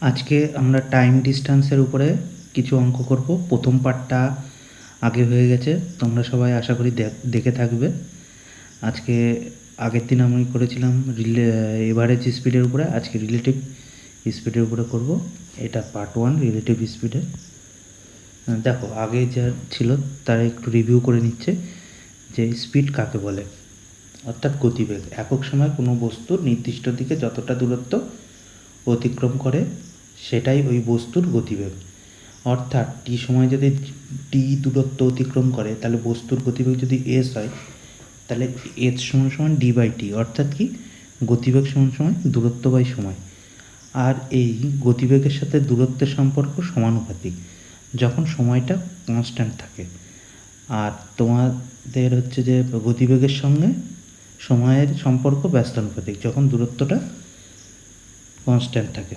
আজকে আমরা টাইম ডিস্টেন্সের উপরে কিছু অঙ্ক করব। প্রথম পার্টটা আগে হয়ে গেছে, তোমরা সবাই আশা করি দেখে থাকবে। আজকে আগের দিন আমি করেছিলাম এভারেজ স্পিডের উপরে, আজকে রিলেটিভ স্পিডের উপরে করব। এটা পার্ট 1 রিলেটিভ স্পিডের। দেখো আগে যা ছিল তারা একটু রিভিউ করে নিচ্ছে যে স্পিড কাকে বলে, অর্থাৎ গতিবেগ। একক সময় কোনো বস্তুর নির্দিষ্ট দিকে যতটা দূরত্ব অতিক্রম করে সেটাই ওই বস্তুর গতিবেগ। অর্থাৎ টি সময় যদি টি দূরত্ব অতিক্রম করে তাহলে বস্তুর গতিবেগ যদি এস হয় তাহলে এস সমান সমান ডি বাই টি, অর্থাৎ কি গতিবেগ সমান সমান দূরত্ব বাই সময়। আর এই গতিবেগের সাথে দূরত্বের সম্পর্ক সমানুপাতিক যখন সময়টা কনস্ট্যান্ট থাকে। আর তোমাদের হচ্ছে যে গতিবেগের সঙ্গে সময়ের সম্পর্ক ব্যস্তানুপাতিক যখন দূরত্বটা কনস্ট্যান্ট থাকে।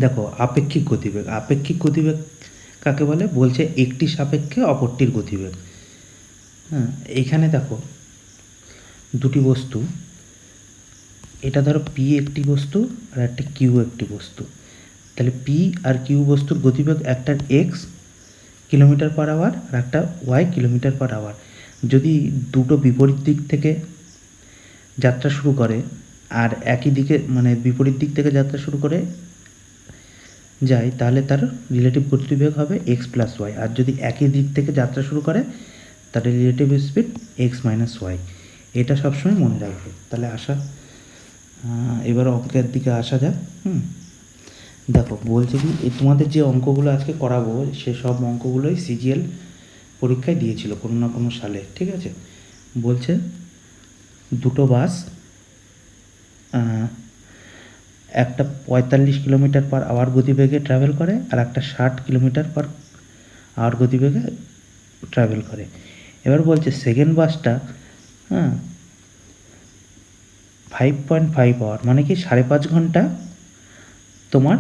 দেখো আপেক্ষিক গতিবেগ, আপেক্ষিক গতিবেগ কাকে বলে বলছে একটি সাপেক্ষে অপরটির গতিবেগ। হ্যাঁ, এইখানে দেখো দুটি বস্তু, এটা ধরো পি একটি বস্তু আর একটা কিউ একটি বস্তু। তাহলে পি আর কিউ বস্তুর গতিবেগ একটার এক্স কিলোমিটার পার আওয়ার আর একটা ওয়াই কিলোমিটার পার আওয়ার। যদি দুটো বিপরীত দিক থেকে যাত্রা শুরু করে আর একই দিকে মানে বিপরীত দিক থেকে যাত্রা শুরু করে যায় তাহলে তার রিলেটিভ গতিবেগ হবে এক্স প্লাস ওয়াই। আর যদি একই দিক থেকে যাত্রা শুরু করে তার relative speed X minus Y. এটা সবসময় মনে রাখবে। তাহলে এবার অঙ্কের দিকে আসা যাক। দেখো বলছে কি এই তোমাদের যে অঙ্কগুলো আজকে করাবো সে সব অঙ্কগুলোই সিজিএল পরীক্ষায় দিয়েছিল কোনো না কোনো সালে, ঠিক আছে। বলছে দুটো বাস একটা 45 কিলোমিটার পার আওয়ার গতিবেগে ট্রাভেল করে আর একটা 60 কিলোমিটার পার আওয়ার গতিবেগে ট্রাভেল করে। এবার বলছে সেকেন্ড বাসটা 5.5 আওয়ার মানে কি 5.5 ঘন্টা তোমার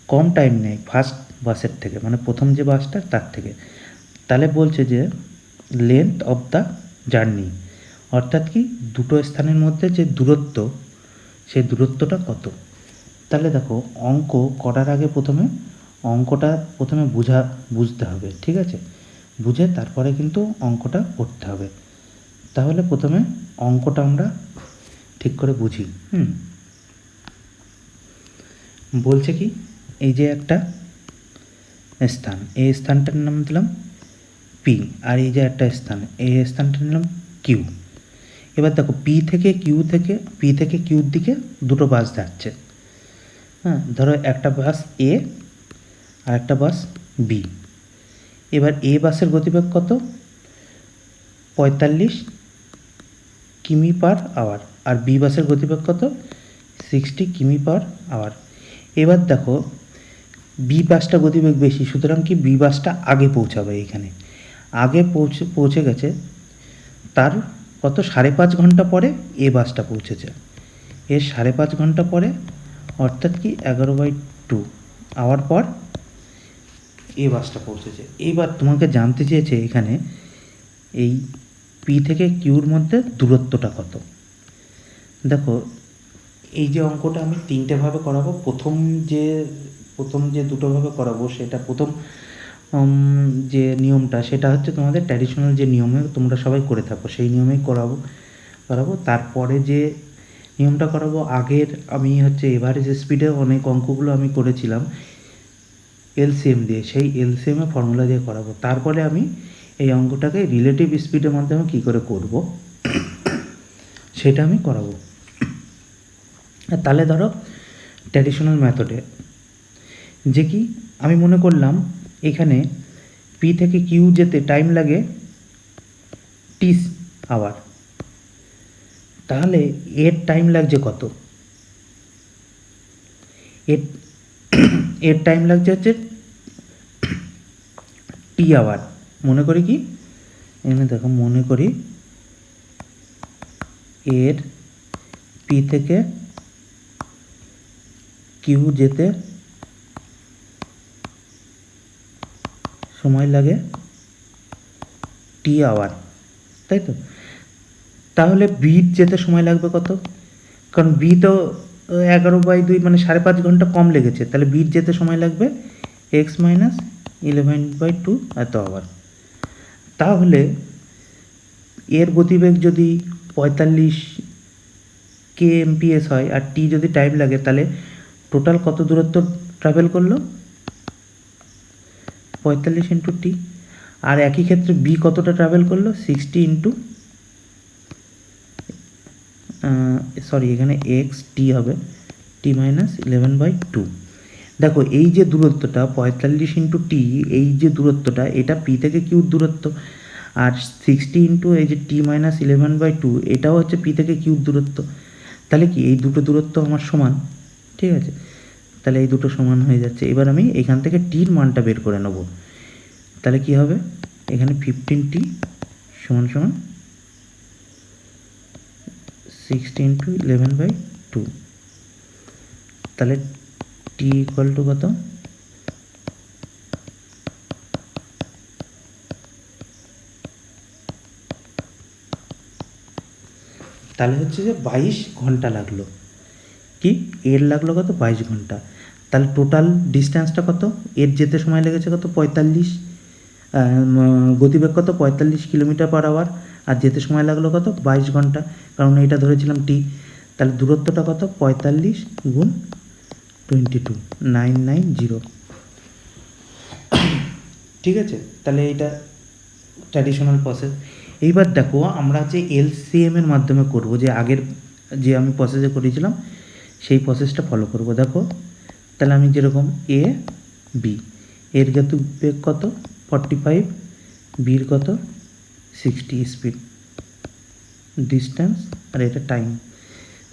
কম টাইম নেয় ফার্স্ট বাসের থেকে, মানে প্রথম যে বাসটা তার থেকে। তাহলে বলছে যে লেন্থ অফ দ্য জার্নি, অর্থাৎ কি দুটো স্থানের মধ্যে যে দূরত্ব সেই দূরত্বটা কত। তাহলে দেখো অঙ্ক করার আগে অঙ্কটা প্রথমে বুঝতে হবে, ঠিক আছে। বুঝে তারপরে কিন্তু অঙ্কটা করতে হবে। তাহলে প্রথমে অঙ্কটা আমরা ঠিক করে বুঝি। বলছে কি এই যে একটা স্থান, এই স্থানটার নাম দিলাম পি, আর এই যে একটা স্থান এই স্থানটার নিলাম কিউ। এবার দেখো পি থেকে কিউর দিকে দুটো বাস যাচ্ছে। ধরো একটা বাস এ আর একটা বাস বি। এবার এ বাসের গতিবেগ কত 45 কিমি পার আওয়ার আর বি বাসের গতিবেগ কত 60 কিমি পার আওয়ার। এবার দেখো বি বাসটা গতিবেগ বেশি, সুতরাং কি বি বাসটা আগে পৌঁছাবে। এখানে আগে পৌঁছে গেছে, তার কত 5.5 ঘন্টা পরে এ বাসটা পৌঁছেছে। এর 5.5 ঘন্টা পরে অর্থাৎ কি 11/2 আওয়ার পর এ বাসটা পৌঁছেছে। এইবার তোমাকে জানতে চেয়েছে এখানে এই পি থেকে কিউর মধ্যে দূরত্বটা কত। দেখো এই যে অঙ্কটা আমি তিনটেভাবে করাবো। প্রথম যে দুটোভাবে করাবো সেটা প্রথম যে নিয়মটা সেটা হচ্ছে তোমাদের ট্র্যাডিশনাল যে নিয়মে তোমরা সবাই করে থাকো সেই নিয়মেই করাবো। তারপরে যে নিয়মটা করাবো আগের আমি হচ্ছে এভারেজ স্পিডে অনেক অঙ্কগুলো আমি করেছিলাম এলসিএম দিয়ে, সেই এলসিএমে ফর্মুলা দিয়ে করাবো। তারপরে আমি এই অঙ্কটাকে রিলেটিভ স্পিডের মাধ্যমে কী করে করব সেটা আমি করাবো। তাহলে ধরো ট্র্যাডিশনাল মেথডে যে কি আমি মনে করলাম এখানে পি থেকে কিউ যেতে টাইম লাগে 30 আওয়ার, তাহলে এর টাইম লাগছে কত, এর টাইম লাগছে হচ্ছে টি আওয়ার। মনে করি কি এখানে দেখো মনে করি এর পি থেকে কিউ যেতে সময় লাগে টি আওয়ার, তাই তো। তাহলে বি যেতে সময় লাগবে কত, কারণ বি তো 11/2 মানে 5.5 ঘন্টা কম লেগেছে, তাহলে বির যেতে সময় লাগবে এক্স মাইনাস 11/2 এত আবার। তাহলে এর গতিবেগ যদি 45 kmph হয় আর টি যদি টাইম লাগে, তাহলে টোটাল কত দূরত্ব ট্রাভেল করলো? 45 ইন্টু টি। আর একই ক্ষেত্রে বি কতটা ট্রাভেল করলো? 60 ইন্টু সরি এখানে এক্স টি হবে টি মাইনাস 11/2। দেখো এই যে দূরত্বটা 45 ইন্টু টি, এই যে দূরত্বটা এটা পি থেকে কিউর দূরত্ব, আর 60 ইন্টু এই যে টি মাইনাস 11/2 এটাও হচ্ছে পি থেকে কিউর দূরত্ব। তাহলে কি এই দুটো দূরত্ব আমার সমান? ঠিক আছে, তাহলে এই দুটো সমান হয়ে যাচ্ছে। এবার আমি এখান থেকে টির মানটা বের করে নেব। তাহলে কি হবে? এখানে 15t সমান সমান 60 ইন্টু 11/2, তাহলে টি ইকুয়াল টু কত? তাহলে হচ্ছে যে 22 ঘন্টা লাগলো। কি এর লাগলো কত? 22 ঘন্টা। তাহলে টোটাল ডিস্ট্যান্সটা কত? এর যেতে সময় লেগেছে কত? 45, গতিবেগ কত? 45 কিলোমিটার/আওয়ার, আর যেতে সময় লাগলো কত? 22 ঘন্টা, কারণ এটা ধরেছিলাম টি। তাহলে দূরত্বটা কত? 45 গুণ 22, 990। ঠিক আছে, তাহলে এইটা ট্র্যাডিশনাল প্রসেস। এইবার দেখো আমরা যে এলসিএমের মাধ্যমে করব, যে আগের যে আমি প্রসেসে করেছিলাম সেই প্রসেসটা ফলো করব। দেখো তাহলে আমি যেরকম এ বি, এর গতিবেগ কত? 45, বির কত? 60, স্পিড, ডিস্টেন্স, আর এটা টাইম।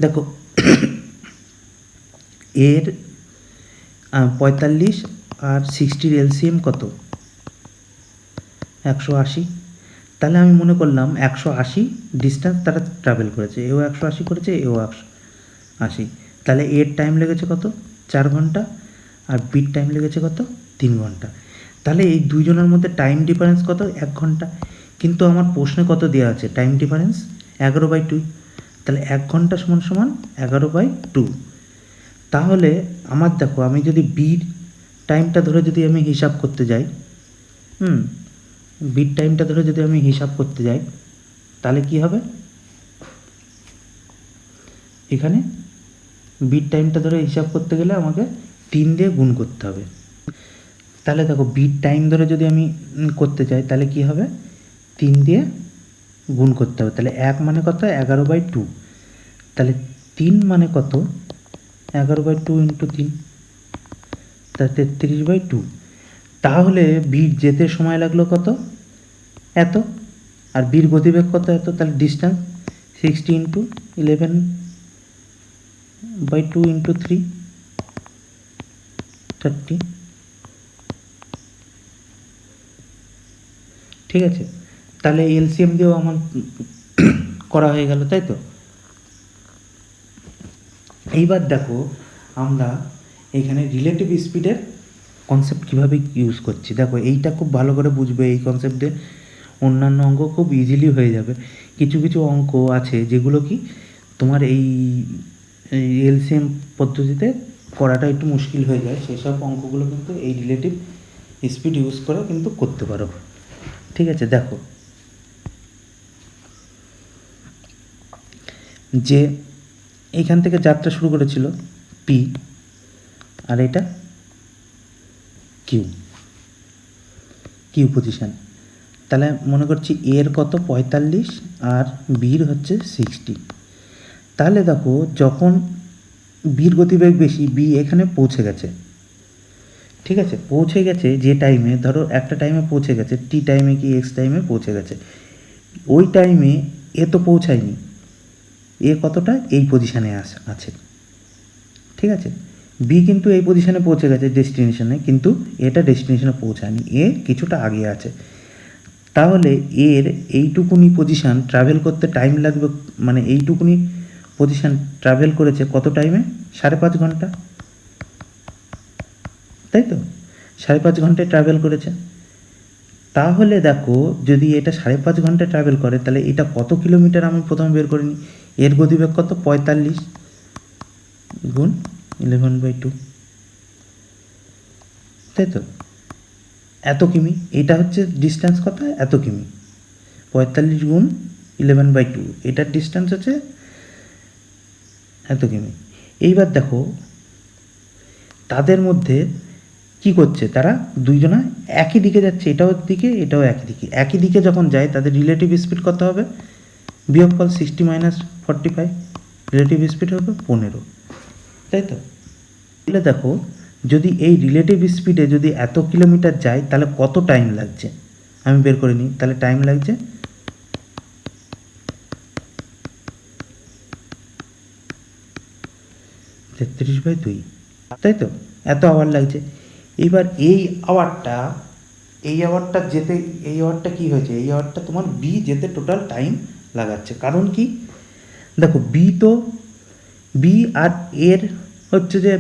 দেখো এর 45 আর 60-র এলসিএম কত? 180। তাহলে আমি মনে করলাম 180 ডিস্টেন্স তারা ট্রাভেল করেছে, এও 180 করেছে, এও 180। তাহলে এর টাইম লেগেছে কত? 4 ঘন্টা, আর বির টাইম লেগেছে কত? 3 ঘন্টা। তাহলে এই দুইজনের মধ্যে টাইম ডিফারেন্স কত? 1 ঘন্টা। কিন্তু আমার প্রশ্নে কত দেওয়া আছে? Time difference 11/2। তাহলে 1 ঘন্টা সমান সমান 11/2। তাহলে আমার দেখো আমি যদি বির টাইমটা ধরে যদি আমি হিসাব করতে যাই, বিট টাইমটা ধরে যদি আমি হিসাব করতে যাই, তাহলে কি হবে? এখানে বিট টাইমটা ধরে হিসাব করতে গেলে আমাকে 3 দিয়ে গুণ করতে হবে। তাহলে দেখো বিট টাইম ধরে যদি আমি করতে চাই, তাহলে কি হবে? 3 দিয়ে গুণ করতে হবে। তাহলে 1 মানে কত? 11/2। তাহলে 3 মানে কত? 11/2 ইন্টু 3, তা 33/2। তাহলে বির যেতে সময় লাগলো কত? এত, আর বির গতিবেগ কত? এত। তাহলে ডিস্টেন্স 60 ইন্টু 11/2 ইন্টু 3, 30। ঠিক আছে, তাহলে এলসিএম দিয়েও আমার করা হয়ে গেল, তাই তো? এইবার দেখো আমরা এখানে রিলেটিভ স্পিডের কনসেপ্ট কীভাবে ইউজ করছি। দেখো এইটা খুব ভালো করে বুঝবে, এই কনসেপ্টে অন্যান্য অঙ্ক খুব ইজিলি হয়ে যাবে। কিছু কিছু অঙ্ক আছে যেগুলো কি তোমার এই এলসিএম পদ্ধতিতে করাটা একটু মুশকিল হয়ে যায়, সেই সব অঙ্কগুলো কিন্তু এই রিলেটিভ স্পিড ইউজ করেও কিন্তু করতে পারো। ঠিক আছে, দেখো যে এইখান থেকে যাত্রা শুরু করেছিল পি, আর এটা কিউ, কিউ পজিশান। তাহলে মনে করছি এর কত? 45, আর বির হচ্ছে 60। তাহলে দেখো যখন বির গতিবেগ বেশি, বি এখানে পৌঁছে গেছে। ঠিক আছে, পৌঁছে গেছে যে টাইমে, ধরো একটা টাইমে পৌঁছে গেছে, টি টাইমে কি এক্স টাইমে পৌঁছে গেছে, ওই টাইমে এ তো পৌঁছায়নি। এ কতটা? এই পজিশানে আছে। ঠিক আছে, বি কিন্তু এই পজিশানে পৌঁছে গেছে ডেস্টিনেশনে, কিন্তু এটা ডেস্টিনেশনে পৌঁছায়নি, এ কিছুটা আগে আছে। তাহলে এর এইটুকুনি পজিশান ট্রাভেল করতে টাইম লাগবে, মানে এইটুকুনি পজিশান ট্রাভেল করেছে কত টাইমে? 5.5 ঘন্টা, তাই তো? 5.5 ঘন্টায় ট্রাভেল করেছে। তাহলে দেখো যদি এটা 5.5 ঘন্টায় ট্রাভেল করে, তাহলে এটা কত কিলোমিটার আমি প্রথমে বের করে নিই। এর গতিবেগ কত? 45, গুণ 11/2, তাই তো? এত কিমি, এটা হচ্ছে ডিস্টেন্স কত, এত কিমি। 45 গুণ 11/2, এটার ডিস্টেন্স হচ্ছে এত কিমি। এইবার দেখো তাদের মধ্যে কি করছে, তারা দুইজনা একই দিকে যাচ্ছে, এটাও দিকে এটাও একই দিকে। একই দিকে যখন যায় তাদের রিলেটিভ স্পিড কত হবে, বিয়োগফল 60 - 45, রিলেটিভ স্পিড হবে 15, তাই তো? তাহলে দেখো যদি এই রিলেটিভ স্পিডে যদি এত কিলোমিটার যায় তাহলে কত টাইম লাগছে আমি বের করে নিই। তাহলে টাইম লাগছে 33/2, তাই তো? এত আওয়ার লাগছে। এইবার এই আওয়ারটা যেতে, এই আওয়ারটা কী হয়েছে, এই আওয়ারটা তোমার বি যেতে টোটাল টাইম লাগাচ্ছে। কারণ কি দেখো, বি আর এর হচ্ছে যে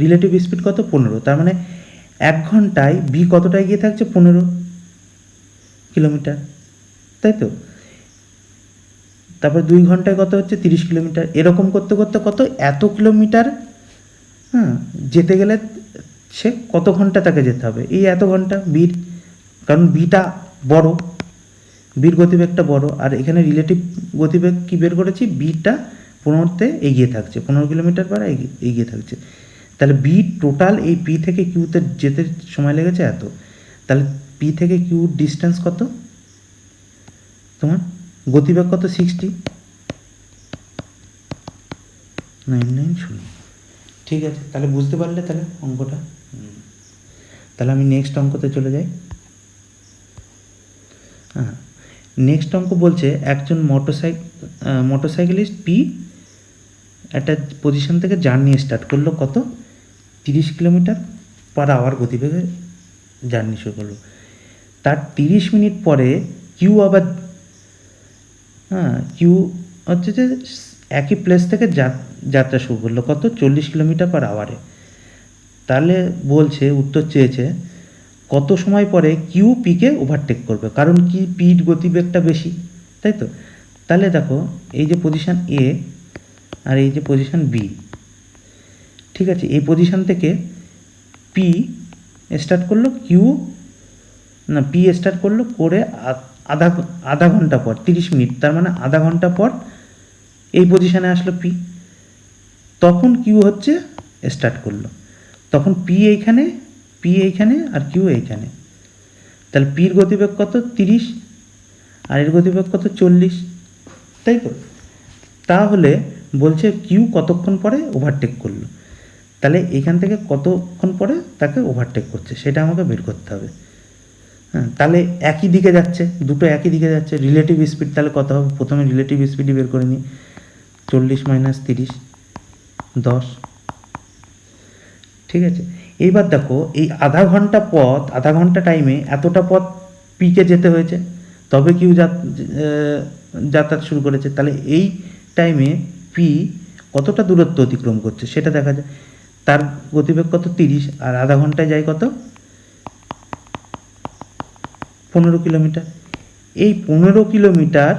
রিলেটিভ স্পিড কত, 15, তার মানে 1 ঘন্টায় বি কতটায় গিয়ে থাকছে, 15 কিলোমিটার, তাই তো? তারপর 2 ঘন্টায় কত হচ্ছে, 30 কিলোমিটার। এরকম করতে করতে কত, এত কিলোমিটার হ্যাঁ যেতে গেলে সে কত ঘন্টা তাকে যেতে হবে, এই এত ঘন্টা বির, কারণ বিটা বড়, বির গতিবেগটা বড়। আর এখানে রিলেটিভ গতিবেগ কি বের করেছি, বিটা 15তে এগিয়ে থাকছে, 15 কিলোমিটার পার এগিয়ে থাকছে। তাহলে বি টোটাল এই পি থেকে কিউতে যেতে সময় লেগেছে এত। তাহলে পি থেকে কিউ ডিস্টেন্স কত তোমার, গতিবেগ কত, 60,990। ঠিক আছে, তাহলে বুঝতে পারলে তাহলে অঙ্কটা। তাহলে আমি নেক্সট অঙ্কতে চলে যাই। হ্যাঁ, নেক্সট অঙ্ক বলছে একজন মোটরসাইকেলিস্ট পি একটা পজিশন থেকে জার্নি স্টার্ট করলো, কত, 30 কিলোমিটার পার আওয়ার গতিবেগে জার্নি শুরু করলো। তার 30 মিনিট পরে কিউ আবার কিউ হচ্ছে যে একই প্লেস থেকে যাত্রা শুরু করলো, কত, 40 কিলোমিটার পার আওয়ারে। তাহলে বলছে, উত্তর চেয়েছে কত সময় পরে কিউ পিকে ওভারটেক করবে, কারণ কি পির গতিবেগটা বেশি, তাই তো? তাহলে দেখো এই যে পজিশান এ আর এই যে পজিশান বি, ঠিক আছে, এই পজিশান থেকে পি স্টার্ট করলো, পি স্টার্ট করলো করে আধা ঘন্টা পর, 30 মিনিট, তার মানে আধা ঘন্টা পর এই পজিশানে আসলো পি। তখন কিউ হচ্ছে স্টার্ট করলো, তখন পি এইখানে আর কিউ এইখানে। তাহলে পির গতিবেগ কত, 30, আর এর গতিবেগ কত, 40, তাই তো? তাহলে বলছে কিউ কতক্ষণ পরে ওভারটেক করলো, তাহলে এখান থেকে কতক্ষণ পরে তাকে ওভারটেক করছে সেটা আমাকে বের করতে হবে। হ্যাঁ, তাহলে একই দিকে যাচ্ছে, দুটো একই দিকে যাচ্ছে, রিলেটিভ স্পিড তাহলে কত হবে, প্রথমে রিলেটিভ স্পিডই বের করে নিই। 40 - 30, 10, ঠিক আছে? এইবার দেখো এই আধা ঘন্টা টাইমে এতটা পথ পিকে যেতে হয়েছে, তবে কিউ যাতায়াত শুরু করেছে। তাহলে এই টাইমে পি কতটা দূরত্ব অতিক্রম করছে সেটা দেখা যায়। তার গতিবেগ কত, 30, আর আধা ঘন্টায় যায় কত, 15 কিলোমিটার। এই 15 কিলোমিটার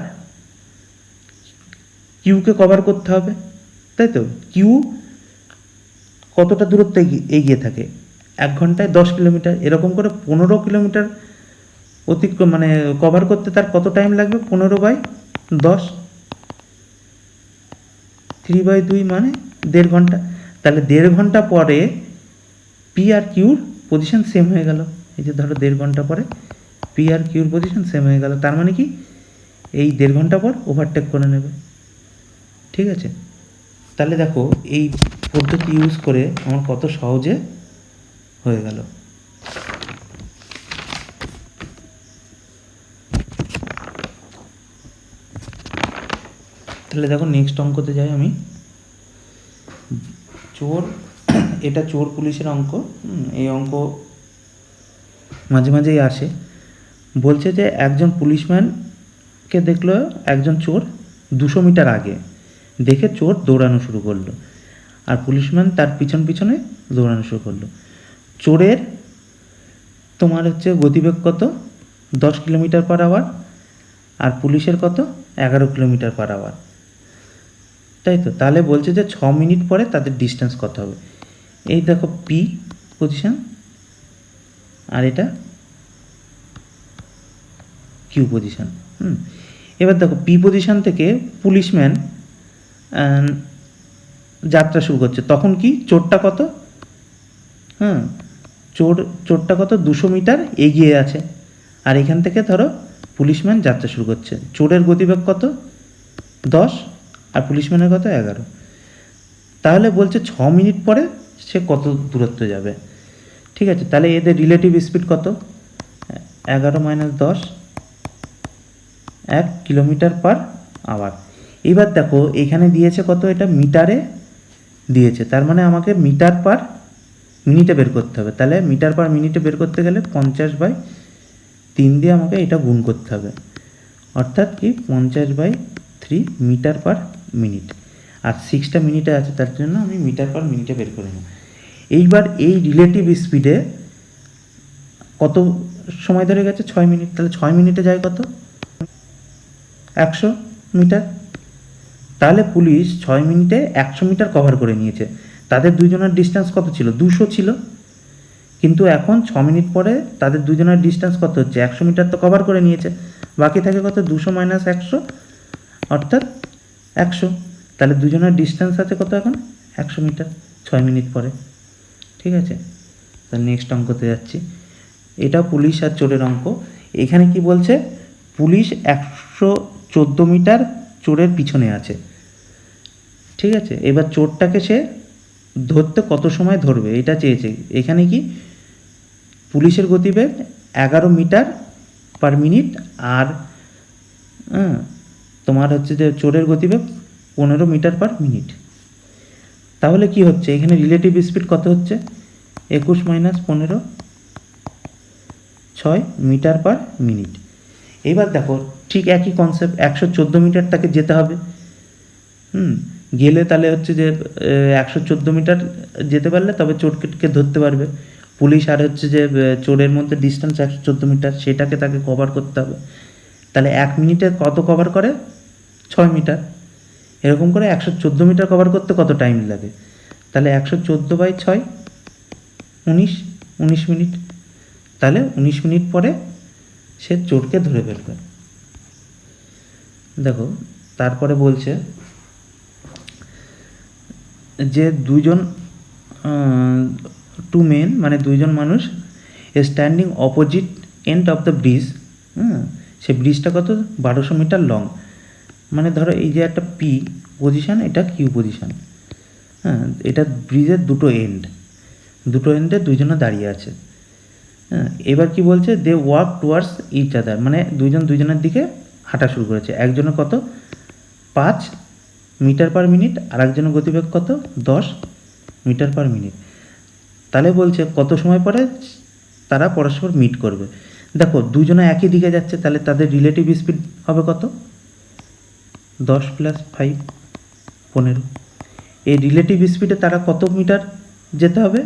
কিউকে কভার করতে হবে, তাই তো? কিউ কতটা দূরত্ব এগিয়ে থাকে, 1 ঘন্টায় 10 কিলোমিটার। এরকম করে 15 কিলোমিটার অতিক্রম মানে কভার করতে তার কত টাইম লাগবে, 15/10, 3/2 মানে 1.5 ঘন্টা। তাহলে 1.5 ঘন্টা পরে পি আর কিউর পজিশন সেম হয়ে গেল। এই যে ধরো 1.5 ঘন্টা পরে পি আর কিউর পজিশন সেম হয়ে গেল, তার মানে কি এই 1.5 ঘন্টা পর ওভারটেক করে নেবে, ঠিক আছে? তাহলে দেখো এই পদ্ধতি ইউজ করে আমার কত সহজে হয়ে গেল। তাহলে দেখো নেক্সট অঙ্কতে যাই আমি। এটা চোর পুলিশের অঙ্ক। এই অঙ্ক মাঝে মাঝেই আসে। বলছে যে একজন পুলিশম্যানকে দেখলো একজন চোর 200 মিটার আগে, দেখে চোর দৌড়ানো শুরু করলো, আর পুলিশম্যান তার পিছনে দৌড়ানো শুরু করলো। চোরের তোমার হচ্ছে গতিবেগ কত, 10 কিলোমিটার পার আওয়ার, আর পুলিশের কত, 11 কিলোমিটার পার আওয়ার। তাই তো, তাহলে বলছে যে 6 মিনিট পরে তাদের ডিস্টেন্স কত হবে। এই দেখো পি পজিশন, আর এটা কিউ পজিশন। এবার দেখো পি পজিশন থেকে পুলিশম্যান যাত্রা শুরু করছে, তখন কি চোরটা কত, হ্যাঁ চোরটা কত 200 মিটার এগিয়ে আছে, আর এখান থেকে ধরো পুলিশম্যান যাত্রা শুরু করছে, চোরের গতিবেগ কত 10 আর পুলিশম্যানের কত 11। তাহলে বলছে 6 মিনিট পরে সে কত দূরত্ব যাবে। ঠিক আছে, তাহলে এদের রিলেটিভ স্পিড কত, 11 - 10, 1 কিলোমিটার পার আওয়ার। এবার দেখো এখানে দিয়েছে কত, এটা মিটারে দিয়েছে, তার মানে আমাকে মিটার পার মিনিটে বের করতে হবে। তাহলে মিটার পার মিনিটে বের করতে গেলে 50/3 দিয়ে আমাকে এটা গুণ করতে হবে, অর্থাৎ কি 50/3 মিটার পার মিনিট। আর 6টা মিনিটে আছে, তার জন্য আমি মিটার পার মিনিটে বের করে নেব। এইবার এই রিলেটিভ স্পিডে কত সময় ধরে গেছে, 6 মিনিট, তাহলে 6 মিনিটে যায় কত 100 মিটার। তাহলে পুলিশ 6 মিনিটে 100 মিটার কভার করে নিয়েছে। তাদের দুজনের ডিস্টেন্স কত ছিল, 200 ছিল, কিন্তু এখন 6 মিনিট পরে তাদের দুজনের ডিস্টেন্স কত হচ্ছে, 100 মিটার তো কভার করে নিয়েছে, বাকি থাকে কত 200 - 100, অর্থাৎ 100। তাহলে দুজনের ডিস্টেন্স আছে কত এখন 100 মিটার 6 মিনিট পরে। ঠিক আছে, তাহলে নেক্সট অঙ্কতে যাচ্ছি। এটা পুলিশ আর চোরের অঙ্ক। এখানে কি বলছে, পুলিশ 114 মিটার চোরের পিছনে আছে। ঠিক আছে, এবার চোরটাকে সে ধরতে কত সময় ধরবে এটা চেয়েছে। এখানে কি পুলিশের গতিবেগ 11 মিটার পার মিনিট, আর তোমার হচ্ছে যে চোরের গতিবেগ 15 মিটার পার মিনিট। তাহলে কি হচ্ছে, এখানে রিলেটিভ স্পিড কত হচ্ছে, 21 - 15, 6 মিটার পার মিনিট। এবার দেখো ঠিক একই কনসেপ্ট, 114 মিটার তাকে যেতে হবে। গেলে তাহলে হচ্ছে যে 114 মিটার যেতে পারলে তবে চোরকে ধরতে পারবে। পুলিশ আর হচ্ছে যে চোরের মধ্যে ডিস্টেন্স 114 মিটার, সেটাকে তাকে কভার করতে হবে। তাহলে 1 মিনিটে কত কভার করে, 6 মিটার। এরকম করে 114 মিটার কভার করতে কত টাইম লাগে, তাহলে 114/6 19 মিনিট। তাহলে 19 মিনিট পরে সে চোরকে ধরে ফেলবে। দেখো তারপরে বলছে যে দুজন টু মেন মানে দুইজন মানুষ standing opposite end of the bridge. সে ব্রিজটা কত 1200 মিটার লং। মানে ধরো এই যে একটা পি পজিশান, এটা কিউ পজিশান, এটা ব্রিজের দুটো এন্ডে দুইজনে দাঁড়িয়ে আছে। এবার কি বলছে, they walk towards each other, মানে দুইজনের দিকে হাঁটা শুরু করেছে। একজনের কত 5 মিটার পার মিনিট, আর একজনের গতিবেগ কত 10 মিটার পার মিনিট। তাহলে বলছে কত সময় পরে তারা পরস্পর মিট করবে। দেখো দুজনে একই দিকে যাচ্ছে, তাহলে তাদের রিলেটিভ স্পিড হবে কত, 10 + 5 15। এই রিলেটিভ স্পিডে তারা কত মিটার যেতে হবে,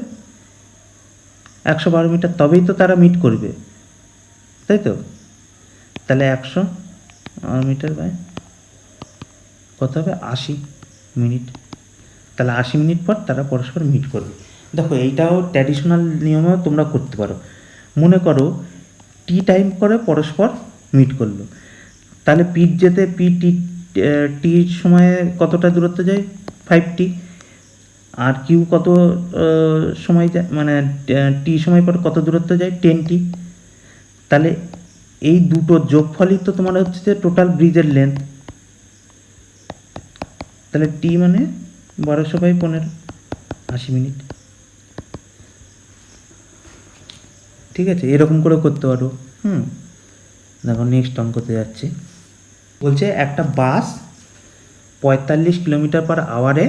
112 মিটার, তবেই তো তারা মিট করবে, তাই তো। তাহলে 100 মিটার বাই কত হবে 80 মিনিট। তাহলে 80 মিনিট পর তারা পরস্পর মিট করবে। দেখো এইটাও ট্র্যাডিশনাল নিয়মেও তোমরা করতে পারো। মনে করো টি টাইম করে পরস্পর মিট করলো, তাহলে পিট যেতে টি সময়ে কতটা দূরত্ব যায় 5t, আর কিউ কত সময় যায়, মানে টি সময় পর কত দূরত্ব যায় 10t। তাহলে এই দুটো যোগফলই তো তোমার হচ্ছে যে টোটাল ব্রিজের লেন্থ। তাহলে টি মানে 1200/15 80 মিনিট। ঠিক আছে, এরকম করে করতে পারো। দেখো নেক্সট অঙ্কতে যাচ্ছি। বলছে একটা বাস 45 কিলোমিটার পার আওয়ারে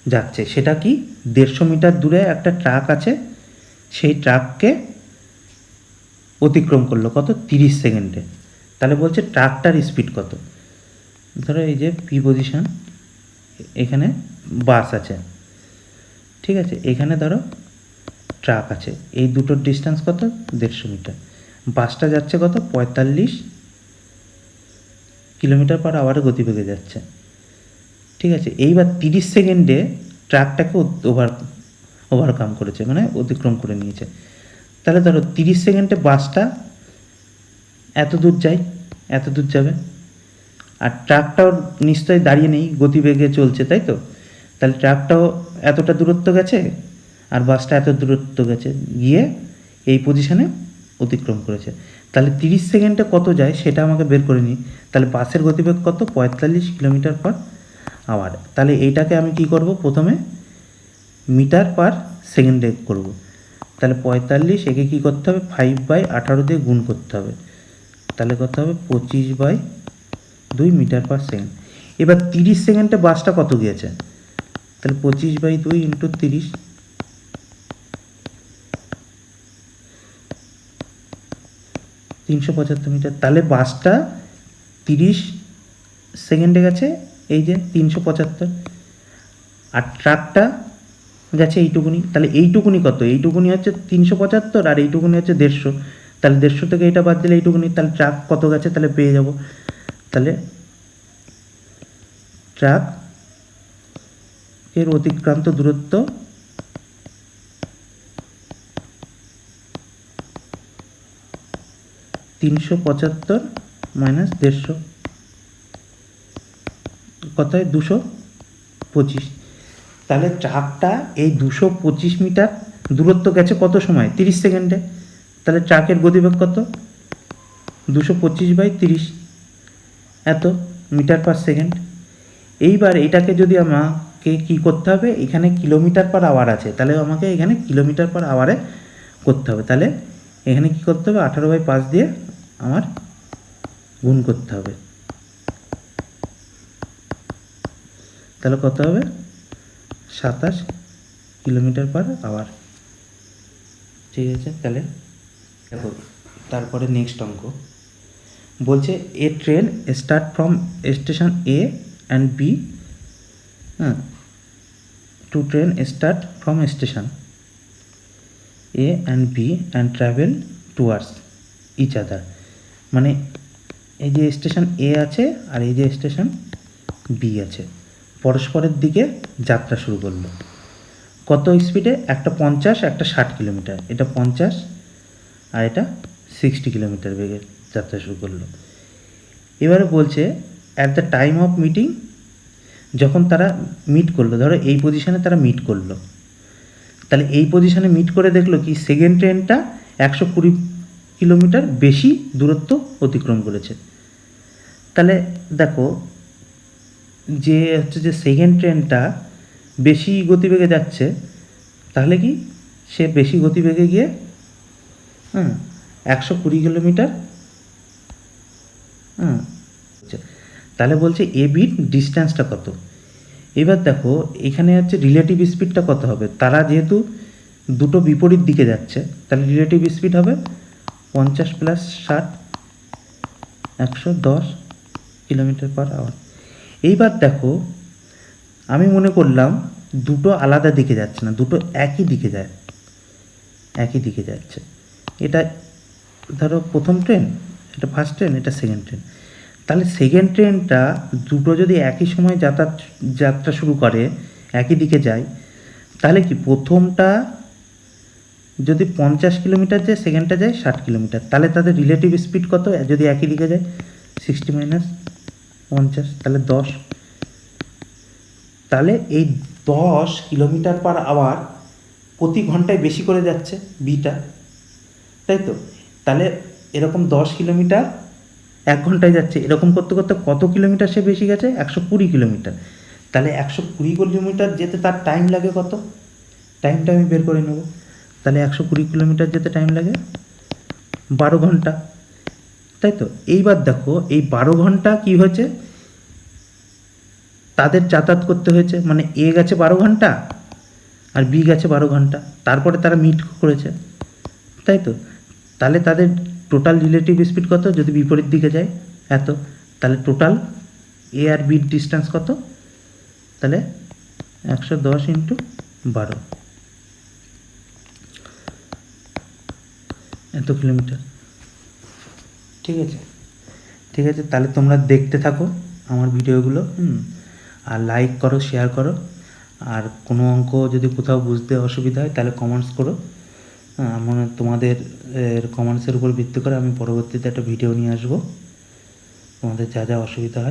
যাচ্ছে, সেটা কি 150 মিটার দূরে একটা ট্রাক আছে, সেই ট্রাককে অতিক্রম করলো কত 30 সেকেন্ডে। তাহলে বলছে ট্রাকটার স্পিড কত। ধরো এই যে পি পজিশন, এখানে বাস আছে, ঠিক আছে, এখানে ধরো ট্রাক আছে, এই দুটোর ডিস্টেন্স কত 150 মিটার। বাসটা যাচ্ছে কত 45 কিলোমিটার পার আওয়ারে গতিবেগে যাচ্ছে। ঠিক আছে, এইবার 30 সেকেন্ডে ট্রাকটাকে ওভারকাম করেছে, মানে অতিক্রম করে নিয়েছে। তাহলে ধরো 30 সেকেন্ডে বাসটা এত দূর যায়, এত দূর যাবে, আর ট্রাকটাও নিশ্চয়ই দাঁড়িয়ে নেই, গতিবেগে চলছে, তাই তো? তাহলে ট্রাকটাও এতটা দূরত্ব গেছে আর বাসটা এত দূরত্ব গেছে, গিয়ে এই পজিশনে অতিক্রম করেছে। তাহলে 30 সেকেন্ডে কত যায় সেটা আমাকে বের করে নিই। তাহলে বাসের গতিবেগ কত? 45 কিলোমিটার পার আওয়ার। তাহলে এইটাকে আমি কি করব, প্রথমে মিটার পার সেকেন্ডে করব। তাহলে 45 একে কী করতে হবে, 5/18 দিয়ে গুণ করতে হবে। তাহলে কত হবে, 25/2 মিটার পার সেকেন্ড। এবার 30 সেকেন্ডে বাসটা কত গিয়েছে, তাহলে 25/2 ইন্টু 30, 375 মিটার। তাহলে বাসটা 30 সেকেন্ডে গেছে এই যে 375, আর ট্রাকটা গেছে এইটুকুনি। তাহলে এইটুকুনি কত, এইটুকুনি হচ্ছে 375 আর এইটুকুনি হচ্ছে 150। তাহলে 150 থেকে এটা বাদ দিলে এইটুকুনি, তাহলে ট্রাক কত গেছে তাহলে পেয়ে যাব। তাহলে ট্রাক এর অতিক্রান্ত দূরত্ব 375 মাইনাস 150, কত হয় 225। তাহলে ট্রাকটা এই 225 মিটার দূরত্ব গেছে কত সময়, 30 সেকেন্ডে। তাহলে ট্রাকের গতিবেগ কত, 225/30, এত মিটার পার সেকেন্ড। এইবার এটাকে যদি আমাকে কি করতে হবে, এখানে কিলোমিটার পার আওয়ার আছে, তাহলে আমাকে এখানে কিলোমিটার পার আওয়ারে করতে হবে। তাহলে এখানে কি করতে হবে, 18/5 দিয়ে আমার গুণ করতে হবে। তাহলে কত হবে, 27 কিলোমিটার পার আওয়ার। ঠিক আছে, তাহলে দেখো তারপরে নেক্সট অঙ্ক বলছে, a train start from station A and B, two train start from station A and B and travel towards each other. মানে এই যে স্টেশন এ আছে আর এই যে স্টেশন বি আছে, পরস্পরের দিকে যাত্রা শুরু করলো। কত স্পিডে, একটা 50 একটা 60 কিলোমিটার, এটা 50 আর এটা 60 কিলোমিটার বেগে যাত্রা শুরু করলো। এবারে বলছে at the time of meeting, যখন তারা মিট করলো, ধরো এই পজিশনে তারা মিট করলো, তাহলে এই পজিশনে মিট করে দেখলো কি সেকেন্ড ট্রেনটা 120 কিলোমিটার বেশি দূরত্ব অতিক্রম করেছে। তাহলে দেখো যে হচ্ছে যে সেকেন্ড ট্রেনটা বেশি গতিবেগে যাচ্ছে, তাহলে কি সে বেশি গতিবেগে গিয়ে 120 কিলোমিটার, তাহলে বলছে এ বিট ডিস্ট্যান্সটা কত। এবার দেখো এখানে হচ্ছে রিলেটিভ স্পিডটা কত হবে, তারা যেহেতু দুটো বিপরীত দিকে যাচ্ছে, তাহলে রিলেটিভ স্পিড হবে 50 + 60, 110 কিলোমিটার পার আওয়ার। এইবার দেখো আমি মনে করলাম দুটো আলাদা দিকে যাচ্ছে না, দুটো একই দিকে যায়, একই দিকে যাচ্ছে। এটা ধরো প্রথম ট্রেন, এটা ফার্স্ট ট্রেন, এটা সেকেন্ড ট্রেন। তাহলে সেকেন্ড ট্রেনটা দুটো যদি একই সময় যাত্রা শুরু করে, একই দিকে যায়, তাহলে কি প্রথমটা যদি 50 কিলোমিটার যায়, সেকেন্ডটা যায় 60 কিলোমিটার, তাহলে তাদের রিলেটিভ স্পিড কত যদি একই দিকে যায়, 60 মাইনাস 50, তাহলে 10। তাহলে এই 10 কিলোমিটার পার আওয়ার প্রতি ঘন্টায় বেশি করে যাচ্ছে বিটা, তাই তো? তাহলে এরকম 10 কিলোমিটার 1 ঘন্টায় যাচ্ছে, এরকম করতে করতে কত কিলোমিটার সে বেশি গেছে, 120 কিলোমিটার। তাহলে 120 কিলোমিটার যেতে তার টাইম লাগে কত, টাইমটা আমি বের করে নেব। তাহলে 120 কিলোমিটার যেতে টাইম লাগে 12 ঘন্টা, তাই তো? এইবার দেখো এই 12 ঘন্টা কি হয়েছে, তাদের যাতায়াত করতে হয়েছে, মানে এ গেছে 12 ঘন্টা আর বি গেছে 12 ঘন্টা, তারপরে তারা মিট করেছে, তাই তো? তাহলে তাদের টোটাল রিলেটিভ স্পিড কত যদি বিপরীত দিকে যায়, এত। তাহলে টোটাল এ আর বির ডিস্টেন্স কত, তাহলে 110 ইন্টু 12, এত কিলোমিটার। ঠিক আছে, ঠিক আছে, তাহলে তোমরা দেখতে থাকো আমার ভিডিওগুলো। আর লাইক করো, শেয়ার করো। আর কোনো অঙ্ক যদি কোথাও বুঝতে অসুবিধা হয় তাহলে কমেন্টস করো। মানে তোমাদের কমেন্টসের উপর ভিত্তি করে আমি পরবর্তীতে একটা ভিডিও নিয়ে আসবো, তোমাদের যা যা অসুবিধা হয়।